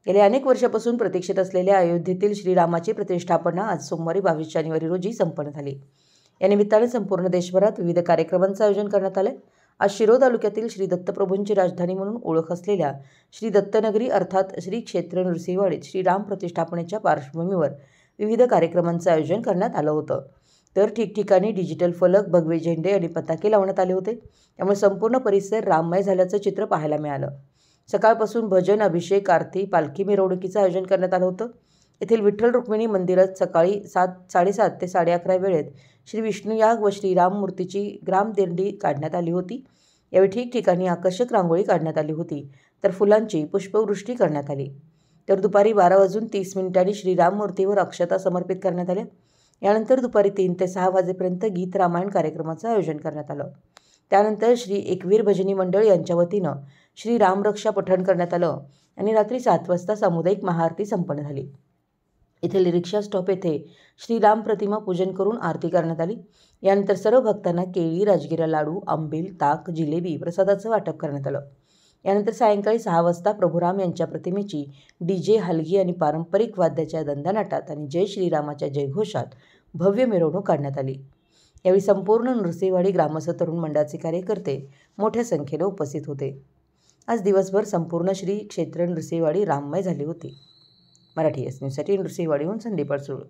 गेल्या अनेक वर्षापासून प्रतीक्षित असलेल्या अयोध्येतील श्रीरामाची प्रतिष्ठापना आज सोमवारी 22 जानेवारी रोजी संपन्न झाली। या निमित्ताने संपूर्ण देशभरात विविध कार्यक्रमांचं आयोजन करण्यात आले। आज शिरोळ तालुक्यातील श्री दत्तप्रभूंची राजधानी म्हणून ओळख असलेल्या श्री दत्तनगरी अर्थात श्री क्षेत्र नृसिंहवाडीत श्रीराम प्रतिष्ठापनेच्या पार्श्वभूमीवर विविध कार्यक्रमांचं आयोजन करण्यात आलं होतं। तर ठिकठिकाणी डिजिटल फलक, भगवे झेंडे आणि पताके लावण्यात आले होते। त्यामुळे संपूर्ण परिसर राममय झाल्याचं चित्र पाहायला मिळालं। सकाळपासून भजन, अभिषेक, आरती, पालखी मिरवणुकीचं आयोजन करण्यात आलं होतं। येथील विठ्ठल रुक्मिणी मंदिरात सकाळी 7:30 ते 11:30 वेळेत श्री विष्णुयाग व श्रीराम मूर्तीची ग्रामदिंडी काढण्यात आली होती। यावेळी ठिकठिकाणी आकर्षक रांगोळी काढण्यात आली होती, तर फुलांची पुष्पवृष्टी करण्यात आली। तर दुपारी 12:30 श्रीराम मूर्तीवर अक्षता समर्पित करण्यात आल्या। यानंतर दुपारी 3 ते 6 वाजेपर्यंत गीत रामायण कार्यक्रमाचं आयोजन करण्यात आलं। त्यानंतर श्री एकवीर भजनी मंडळ यांच्या वतीनं श्री रामरक्षा पठण करण्यात आलं आणि रात्री 7 वाजता सामुदायिक महाआरती संपन्न झाली। येथील रिक्षा स्टॉप येथे श्रीराम प्रतिमा पूजन करून आरती करण्यात आली। यानंतर सर्व भक्तांना केळी, राजगिरा लाडू, आंबील, ताक, जिलेबी प्रसादाचं वाटप करण्यात आलं। यानंतर सायंकाळी 6 वाजता प्रभुराम यांच्या प्रतिमेची डीजे, हलगी आणि पारंपरिक वाद्याच्या दंदानाटात आणि जय श्रीरामाच्या जयघोषात भव्य मिरवणूक काढण्यात आली। यावेळी संपूर्ण नृसिंहवाडी ग्रामस्थ तरुण मंडळाचे कार्यकर्ते मोठ्या संख्येने उपस्थित होते। आज दिवसभर संपूर्ण श्री क्षेत्र नृसिंहवाडी राममय झाली होती। मराठी एस न्यूजसाठी नृसिंहवाडीहून संदीप अडसूळ।